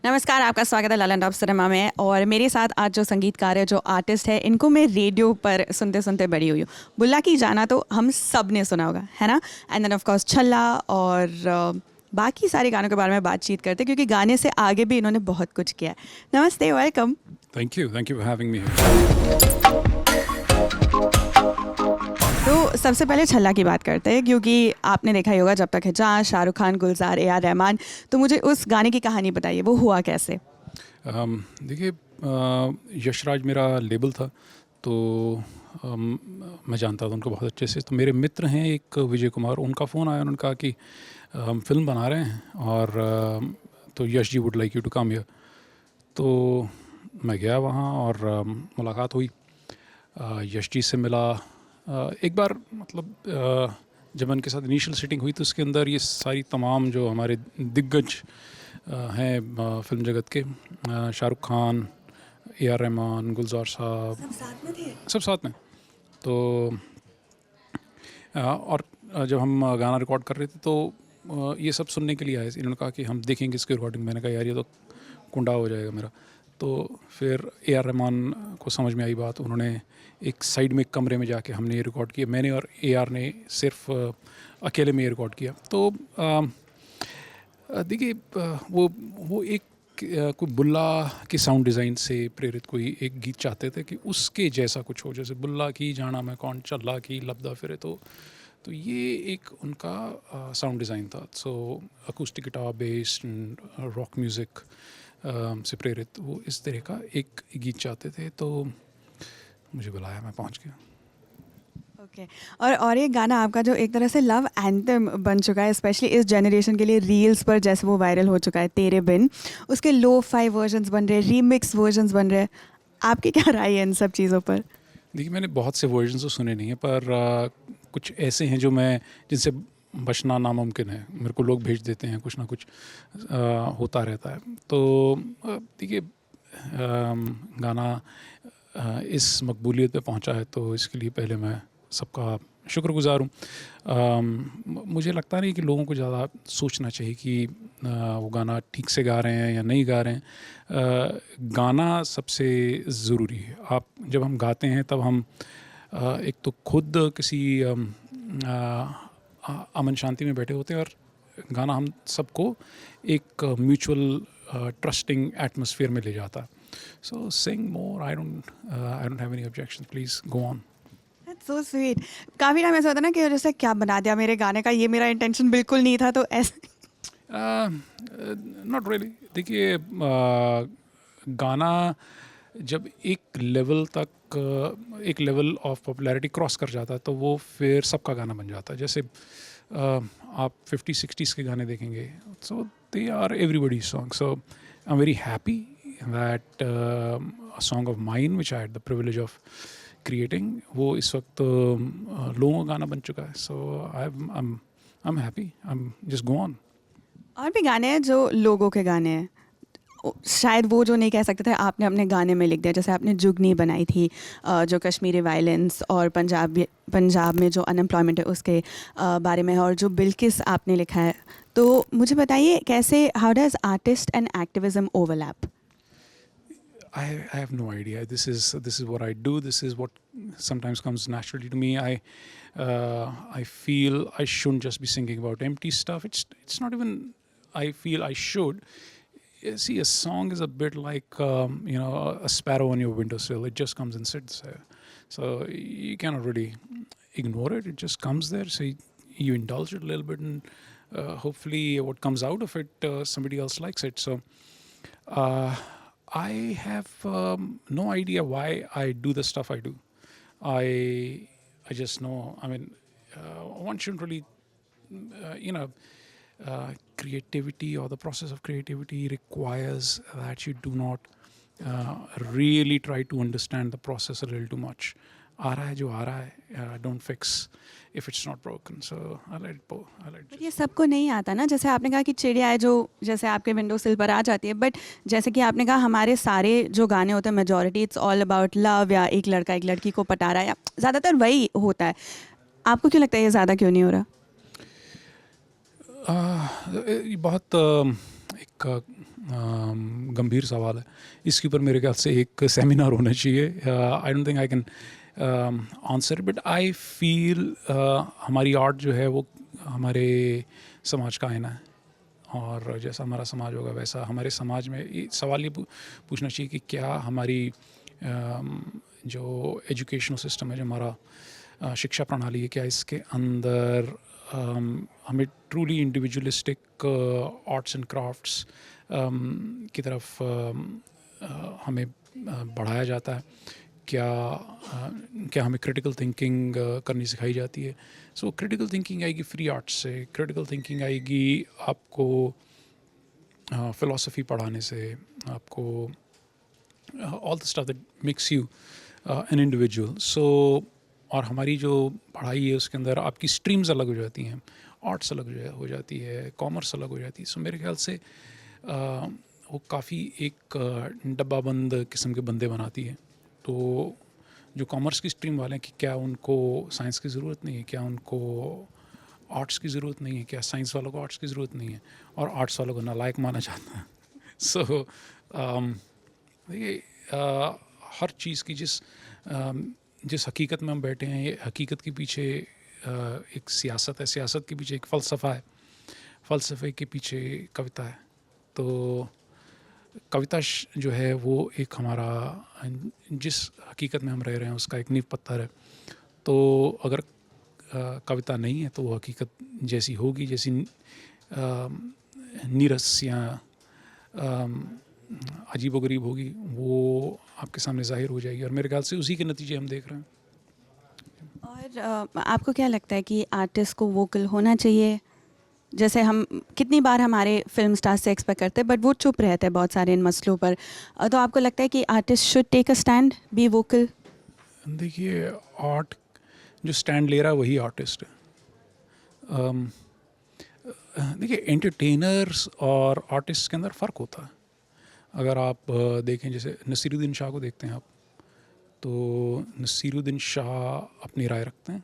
नमस्कार, आपका स्वागत है ललन टॉप सिनेमा में। और मेरे साथ आज जो संगीतकार है, जो आर्टिस्ट है, इनको मैं रेडियो पर सुनते सुनते बड़ी हुई हूँ। बुल्ला की जाना तो हम सब ने सुना होगा, है ना। एंड देन ऑफ कोर्स छल्ला और बाकी सारे गानों के बारे में बातचीत करते हैं, क्योंकि गाने से आगे भी इन्होंने बहुत कुछ किया है। नमस्ते, welcome. Thank you for having me here. तो सबसे पहले छल्ला की बात करते हैं, क्योंकि आपने देखा ही होगा जब तक है जहाँ, शाहरुख खान, गुलजार, ए आर रहमान। तो मुझे उस गाने की कहानी बताइए, वो हुआ कैसे? देखिए, यशराज मेरा लेबल था, तो मैं जानता था उनको बहुत अच्छे से। तो मेरे मित्र हैं एक विजय कुमार, उनका फ़ोन आया, उन्होंने कहा कि हम फिल्म बना रहे हैं और तो Yash ji would like you to come here. तो मैं गया वहाँ और मुलाकात हुई, यश जी से मिला। एक बार मतलब जब उनके साथ इनिशियल सिटिंग हुई तो उसके अंदर ये सारी तमाम जो हमारे दिग्गज हैं फिल्म जगत के, शाहरुख खान, ए आर रहमान, गुलजार साहब, सब साथ में थे। सब साथ में। तो और जब हम गाना रिकॉर्ड कर रहे थे तो ये सब सुनने के लिए आए। इन्होंने कहा कि हम देखेंगे इसकी रिकॉर्डिंग। मैंने कहा यार ये तो कुंडा हो जाएगा मेरा। तो फिर ए आर रहमान को समझ में आई बात, उन्होंने एक साइड में एक कमरे में जाके हमने ये रिकॉर्ड किया। मैंने और ए आर ने सिर्फ अकेले में ये रिकॉर्ड किया। तो देखिए, वो एक कोई बुल्ला की साउंड डिज़ाइन से प्रेरित कोई एक गीत चाहते थे कि उसके जैसा कुछ हो, जैसे बुल्ला की जाना मैं कौन, चल्ला की लबदा फिरे। तो ये एक उनका साउंड डिज़ाइन था। So acoustic guitar based rock music से प्रेरित वो इस तरह का एक गीत चाहते थे। तो मुझे बुलाया, मैं पहुंच गया। ओके। और ये गाना आपका जो एक तरह से लव एंथम बन चुका है, स्पेशली इस जनरेशन के लिए, रील्स पर जैसे वो वायरल हो चुका है, तेरे बिन। उसके लो फाई वर्जन्स बन रहे हैं, रीमिक्स वर्जन्स बन रहे हैं। आपकी क्या राय है इन सब चीज़ों पर? देखिए, मैंने बहुत से वर्जन्स तो सुने नहीं हैं, पर कुछ ऐसे हैं जो मैं जिनसे बचना नामुमकिन है। मेरे को लोग भेज देते हैं, कुछ ना कुछ होता रहता है। तो देखिए, गाना इस मकबूलियत पे पहुंचा है, तो इसके लिए पहले मैं सबका शुक्रगुज़ार हूँ। मुझे लगता नहीं कि लोगों को ज़्यादा सोचना चाहिए कि वो गाना ठीक से गा रहे हैं या नहीं गा रहे हैं। गाना सबसे ज़रूरी है। आप जब हम गाते हैं तब हम एक तो खुद किसी अमन शांति में बैठे होते हैं, और गाना हम सबको एक म्यूचुअल ट्रस्टिंग एटमॉस्फेयर में ले जाता है। So sing more, I don't have any objection, please go on. That's so sweet. काफ़ी टाइम ऐसा होता है ना कि जैसे क्या बना दिया मेरे गाने का, ये मेरा इंटेंशन बिल्कुल नहीं था, तो ऐसे। Not really. देखिए, गाना जब एक लेवल तक एक लेवल ऑफ पॉपुलैरिटी क्रॉस कर जाता है तो वो फिर सबका गाना बन जाता है। जैसे आप 50-60s के गाने देखेंगे, so they are everybody song. So I am very happy that a song of mine which I had the privilege of creating, वो इस वक्त लोगों का गाना बन चुका है। So I am happy, I am just go on. और भी गाने हैं जो लोगों के गाने हैं, शायद वो जो नहीं कह सकते थे, आपने अपने गाने में लिख दिया। जैसे आपने जुगनी बनाई थी, जो कश्मीरी वायलेंस और पंजाब में जो अनएम्प्लॉयमेंट है उसके बारे में है, और जो बिल्किस आपने लिखा है। तो मुझे बताइए कैसे, how does artist and activism overlap? I have no idea. This is what I do. This is what sometimes comes naturally to me. I feel I shouldn't just be singing about empty stuff. It's not even. I feel I should. See, a song is a bit like a sparrow on your windowsill. It just comes and sits there, so you cannot really ignore it. It just comes there. So you indulge it a little bit, and hopefully, what comes out of it, somebody else likes it. So. I have no idea why I do the stuff I do. I just know. I mean, one shouldn't really, creativity or the process of creativity requires that you do not really try to understand the process a little too much. आ रहा है जो आ रहा है, don't fix if it's not broken. So I let it go. But ये सबको नहीं आता ना। जैसे आपने कहा कि चिड़िया है जो जैसे आपके विंडो सिल पर आ जाती है, बट जैसे कि आपने कहा हमारे सारे जो गाने होते हैं, majority it's all about love, या एक लड़का एक लड़की को पटा रहा है, या ज़्यादातर वही होता है। आपको क्यों लगता है ये ज़्यादा क्यों नहीं हो रहा? ये बहुत एक गंभीर सवाल है, इसके ऊपर मेरे ख्याल से एक सेमिनार होना चाहिए. I don't think I can answer, but I feel हमारी आर्ट जो है वो हमारे समाज का आईना है, और जैसा हमारा समाज होगा वैसा हमारे समाज में ये सवाल ये पूछना चाहिए कि क्या हमारी जो एजुकेशनल सिस्टम है, जो हमारा शिक्षा प्रणाली है, क्या इसके अंदर हमें truly individualistic arts and crafts की तरफ हमें बढ़ाया जाता है, क्या हमें क्रिटिकल थिंकिंग करनी सिखाई जाती है. सो क्रिटिकल थिंकिंग आएगी फ्री आर्ट्स से, क्रिटिकल थिंकिंग आएगी आपको फ़िलासफ़ी पढ़ाने से, आपको all the stuff that makes you an individual. So और हमारी जो पढ़ाई है उसके अंदर आपकी स्ट्रीम्स अलग हो जाती हैं, आर्ट्स अलग हो जाती है, कॉमर्स अलग हो जाती है. सो मेरे ख्याल से वो काफ़ी एक डब्बाबंद किस्म के बंदे बनाती है. तो जो कॉमर्स की स्ट्रीम वाले हैं कि क्या उनको साइंस की ज़रूरत नहीं है, क्या उनको आर्ट्स की ज़रूरत नहीं है, क्या साइंस वालों को आर्ट्स की ज़रूरत नहीं है, और आर्ट्स वालों को नालायक माना जाता है. सो देखिए हर चीज़ की जिस हकीकत में हम बैठे हैं, ये हकीकत के पीछे एक सियासत है, सियासत के पीछे एक फ़लसफ़ा है, फ़लसफ़े के पीछे कविता है. तो कविता जो है वो एक हमारा जिस हकीकत में हम रह रहे हैं उसका एक नींव पत्थर है. तो अगर कविता नहीं है तो वो हकीकत जैसी होगी, जैसी नीरस या अजीबोगरीब होगी, वो आपके सामने ज़ाहिर हो जाएगी, और मेरे ख्याल से उसी के नतीजे हम देख रहे हैं. और आपको क्या लगता है कि आर्टिस्ट को वोकल होना चाहिए? जैसे हम कितनी बार हमारे फिल्म स्टार्स से एक्सपेक्ट करते हैं, बट वो चुप रहते हैं बहुत सारे इन मसलों पर. तो आपको लगता है कि artist should take a stand, be vocal? देखिए आर्ट जो स्टैंड ले रहा है वही आर्टिस्ट है. देखिए एंटरटेनर्स और आर्टिस्ट के अंदर फ़र्क होता है. अगर आप देखें, जैसे नसीरुद्दीन शाह को देखते हैं आप, तो नसीरुद्दीन शाह अपनी राय रखते हैं.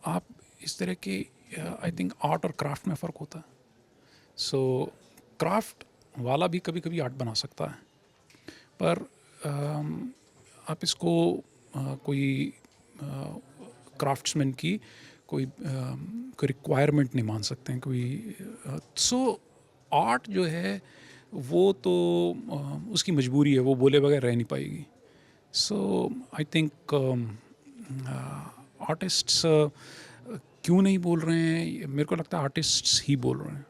आप इस तरह के आई थिंक आर्ट और क्राफ्ट में फ़र्क होता है. सो क्राफ्ट वाला भी कभी कभी आर्ट बना सकता है, पर आप इसको कोई क्राफ्ट्समैन की कोई रिक्वायरमेंट नहीं मान सकते हैं कोई. सो आर्ट जो है वो तो उसकी मजबूरी है, वो बोले बगैर रह नहीं पाएगी. सो आई थिंक आर्टिस्ट्स क्यों नहीं बोल रहे हैं, मेरे को लगता है आर्टिस्ट्स ही बोल रहे हैं.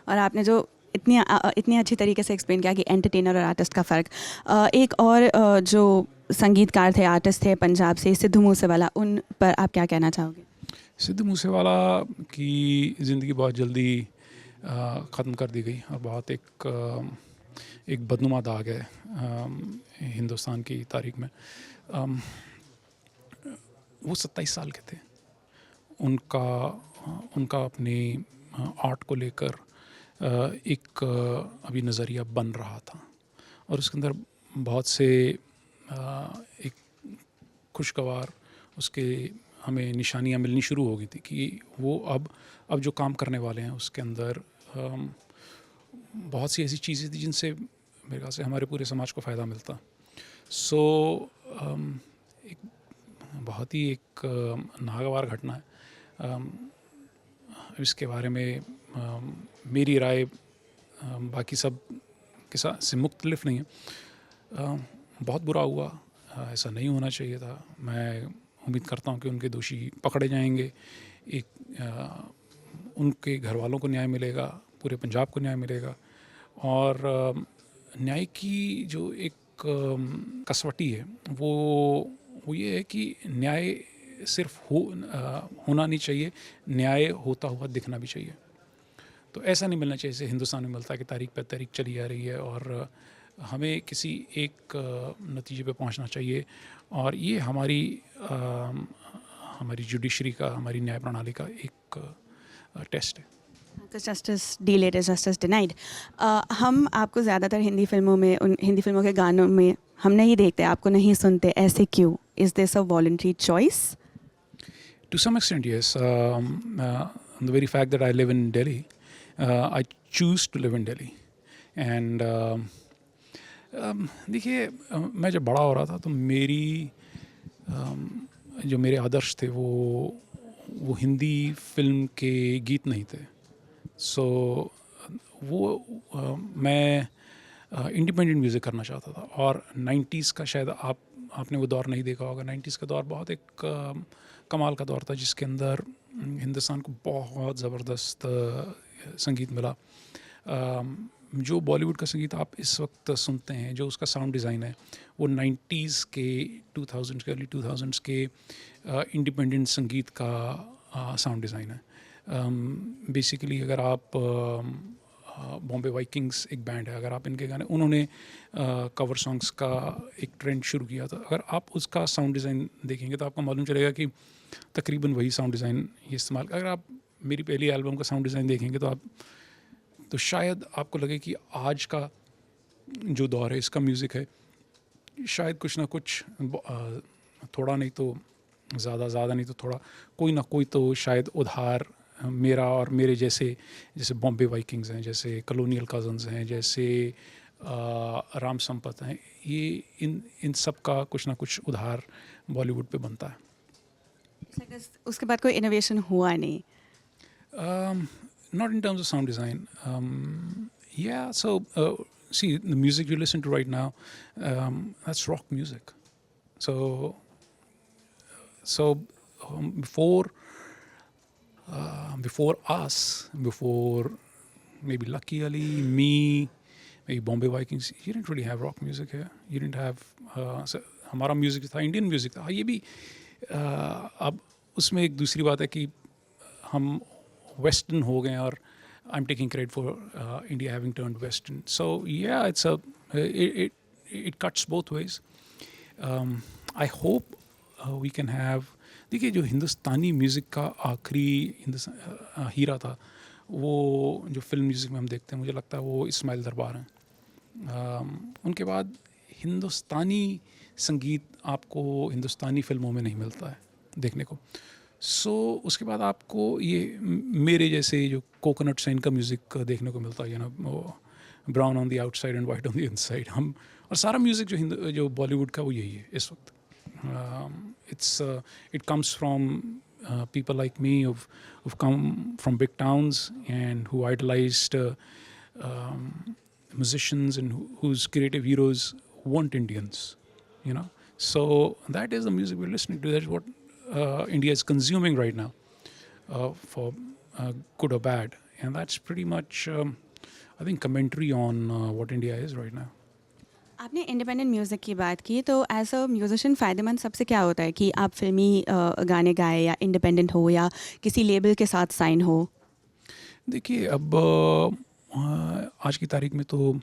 और आपने जो इतनी अच्छी तरीके से एक्सप्लेन किया कि एंटरटेनर और आर्टिस्ट का फ़र्क. एक और जो संगीतकार थे, आर्टिस्ट थे पंजाब से, सिद्धू मूसेवाला, उन पर आप क्या कहना चाहोगे? सिद्धू मूसेवाला की ज़िंदगी बहुत जल्दी ख़त्म कर दी गई, और बहुत एक बदनुमा दाग है हिंदुस्तान की तारीख में. वो 27 साल के थे. उनका अपनी आर्ट को लेकर एक अभी नज़रिया बन रहा था, और उसके अंदर बहुत से एक खुशगवार उसके हमें निशानियां मिलनी शुरू हो गई थी कि वो अब जो काम करने वाले हैं उसके अंदर बहुत सी ऐसी चीज़ें थी जिनसे मेरे ख्याल से हमारे पूरे समाज को फ़ायदा मिलता. सो एक बहुत ही एक नागवार घटना है. इसके बारे में मेरी राय बाकी सब के साथ से मुख्तलिफ नहीं है. बहुत बुरा हुआ, ऐसा नहीं होना चाहिए था. मैं उम्मीद करता हूँ कि उनके दोषी पकड़े जाएंगे, उनके घर वालों को न्याय मिलेगा, पूरे पंजाब को न्याय मिलेगा, और न्याय की जो एक कसवटी है वो ये है कि न्याय सिर्फ होना नहीं चाहिए, न्याय होता हुआ दिखना भी चाहिए. तो ऐसा नहीं मिलना चाहिए जैसे हिंदुस्तान में मिलता है कि तारीख पर तारीख चली जा रही है, और हमें किसी एक नतीजे पे पहुंचना चाहिए. और ये हमारी जुडिशरी का, हमारी न्याय प्रणाली का एक टेस्ट है. Justice delayed is justice denied. हम आपको ज़्यादातर हिंदी फिल्मों के गानों में हम नहीं देखते, आपको नहीं सुनते, ऐसे क्यों? Is this a voluntary choice? To some extent, yes. The very fact that I live in Delhi, I choose to live in Delhi. And देखिए मैं जब बड़ा हो रहा था तो जो मेरे आदर्श थे वो हिंदी फिल्म के गीत नहीं थे. सो मैं इंडिपेंडेंट म्यूज़िक करना चाहता था. और 90s का शायद आपने वो दौर नहीं देखा होगा. 90s का दौर बहुत एक कमाल का दौर था जिसके अंदर हिंदुस्तान को बहुत ज़बरदस्त संगीत मिला. जो बॉलीवुड का संगीत आप इस वक्त सुनते हैं, जो उसका साउंड डिज़ाइन है, वो 90s के 2000s के अर्ली 2000s के इंडिपेंडेंट संगीत का साउंड डिज़ाइन है. बेसिकली अगर आप बॉम्बे वाइकिंग्स एक बैंड है, अगर आप इनके गाने, उन्होंने कवर सॉन्ग्स का एक ट्रेंड शुरू किया था. अगर आप उसका साउंड डिज़ाइन देखेंगे तो आपको मालूम चलेगा कि तकरीबन वही साउंड डिज़ाइन ये इस्तेमाल. अगर आप मेरी पहली एल्बम का साउंड डिज़ाइन देखेंगे तो शायद आपको लगे कि आज का जो दौर है इसका म्यूज़िक है, शायद कुछ ना कुछ थोड़ा नहीं तो ज़्यादा नहीं तो थोड़ा कोई ना कोई तो शायद उधार मेरा और मेरे जैसे बॉम्बे वाइकिंग्स हैं, जैसे कॉलोनियल कज़न्स हैं, जैसे राम संपत हैं, ये इन सब का कुछ ना कुछ उधार बॉलीवुड पे बनता है. उसके बाद कोई इनोवेशन हुआ नहीं? Not in terms of sound design. Yeah, so see, the music you listen to right now, that's rock music. So before us, before maybe Lucky Ali, me, maybe Bombay Vikings, you didn't really have rock music here. You didn't have so हमारा music था, Indian music था. ये भी अब उसमें एक दूसरी बात है कि हम वेस्टर्न हो गए और I am taking credit for India having turned western. So yeah it cuts both ways. I hope we can have. देखिए, जो हिंदुस्तानी म्यूज़िक का आखिरी हीरा था, वो जो फिल्म म्यूज़िक में हम देखते हैं, मुझे लगता है वो इस्माइल दरबार हैं. उनके बाद हिंदुस्तानी संगीत आपको हिंदुस्तानी फिल्मों में नहीं मिलता है देखने को. सो उसके बाद आपको ये मेरे जैसे जो कोकोनट्स हैं, इनका म्यूज़िक देखने को मिलता है, ना, brown on the outside and white on the inside. हम और सारा म्यूज़िक जो बॉलीवुड का वो यही है इस वक्त. It comes from people like me who've come from big towns and who idolized musicians and whose creative heroes weren't Indians, you know. So that is the music we're listening to. That's what India is consuming right now, for good or bad, and that's pretty much, I think, commentary on what India is right now. आपने independent music की बात की, तो as a musician फ़ायदेमंद सबसे क्या होता है कि आप फिल्मी गाने गाए या इंडिपेंडेंट हो या किसी लेबल के साथ साइन हो? देखिए, अब आज की तारीख में तो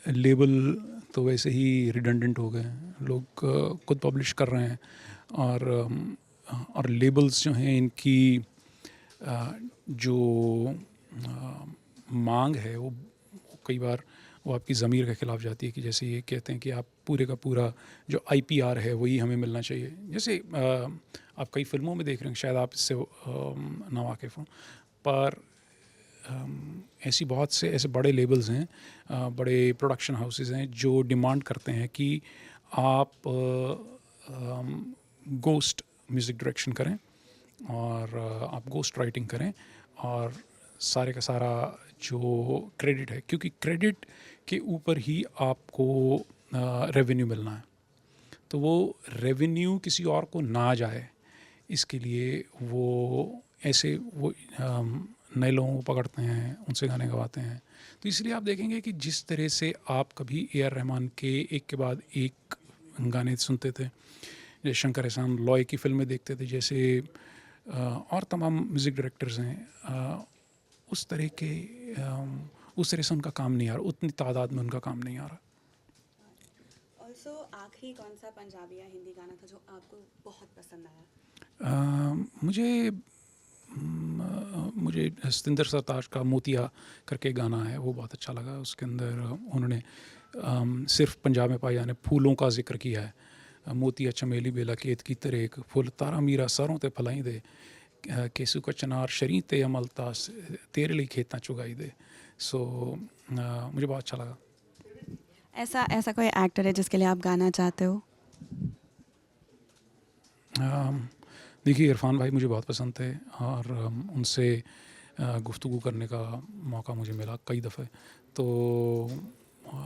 लेबल तो वैसे ही रिडंडेंट हो गए हैं. लोग खुद पब्लिश कर रहे हैं और लेबल्स जो हैं, इनकी जो मांग है वो कई बार वो आपकी ज़मीर के ख़िलाफ़ जाती है. कि जैसे ये कहते हैं कि आप पूरे का पूरा जो IPR है वही हमें मिलना चाहिए. जैसे आप कई फिल्मों में देख रहे हैं, शायद आप इससे नावाकिफ़ हों, पर ऐसी बहुत से ऐसे बड़े लेबल्स हैं, बड़े प्रोडक्शन हाउसेस हैं जो डिमांड करते हैं कि आप गोस्ट म्यूज़िक डायरेक्शन करें और आप गोस्ट राइटिंग करें और सारे का सारा जो क्रेडिट है, क्योंकि क्रेडिट के ऊपर ही आपको रेवेन्यू मिलना है. तो वो रेवेन्यू किसी और को ना जाए, इसके लिए वो ऐसे वो नए लोगों को पकड़ते हैं, उनसे गाने गवाते हैं. तो इसलिए आप देखेंगे कि जिस तरह से आप कभी AR रहमान के एक के बाद एक गाने सुनते थे, जैसे शंकर एहसान लॉय की फिल्में देखते थे, जैसे और तमाम म्यूज़िक डायरेक्टर्स हैं, उस तरह से उनका काम नहीं आ रहा, उतनी तादाद में उनका काम नहीं आ रहा. ऑल्सो आखिरी कौन सा पंजाबी या हिंदी गाना था जो आपको बहुत पसंद आया? मुझे सतिंदर सरताज का मोतिया करके गाना है, वो बहुत अच्छा लगा. उसके अंदर उन्होंने सिर्फ पंजाब में पाए जाने फूलों का जिक्र किया है. मोतिया चमेली बेला केत की तरह एक फुल तारा मीरा सरों ते फलाई दे, केसू का चनार शरी ते अमलता तेरे लिए खेता चुगाई दे. सो मुझे बहुत अच्छा लगा. ऐसा ऐसा कोई एक्टर है जिसके लिए आप गाना चाहते हो? देखिए इरफान भाई मुझे बहुत पसंद थे और उनसे गुफ्तगू करने का मौका मुझे मिला कई दफ़े. तो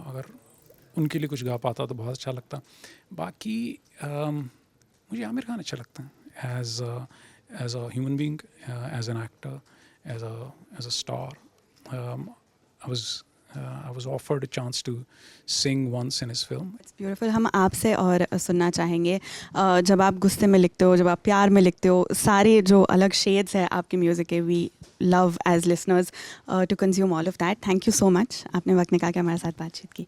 अगर उनके लिए कुछ गा पाता तो बहुत अच्छा लगता. बाकी मुझे आमिर खान अच्छा लगता है as a human being, as an actor, as a star. I was offered a chance to sing once in his film. It's beautiful. हम आपसे और सुनना चाहेंगे जब आप गुस्से में लिखते हो, जब आप प्यार में लिखते हो, सारे जो अलग शेड्स हैं आपके म्यूज़िक के, we love as listeners to consume all of that. Thank you so much, आपने वक्त निकाल के हमारे साथ बातचीत की.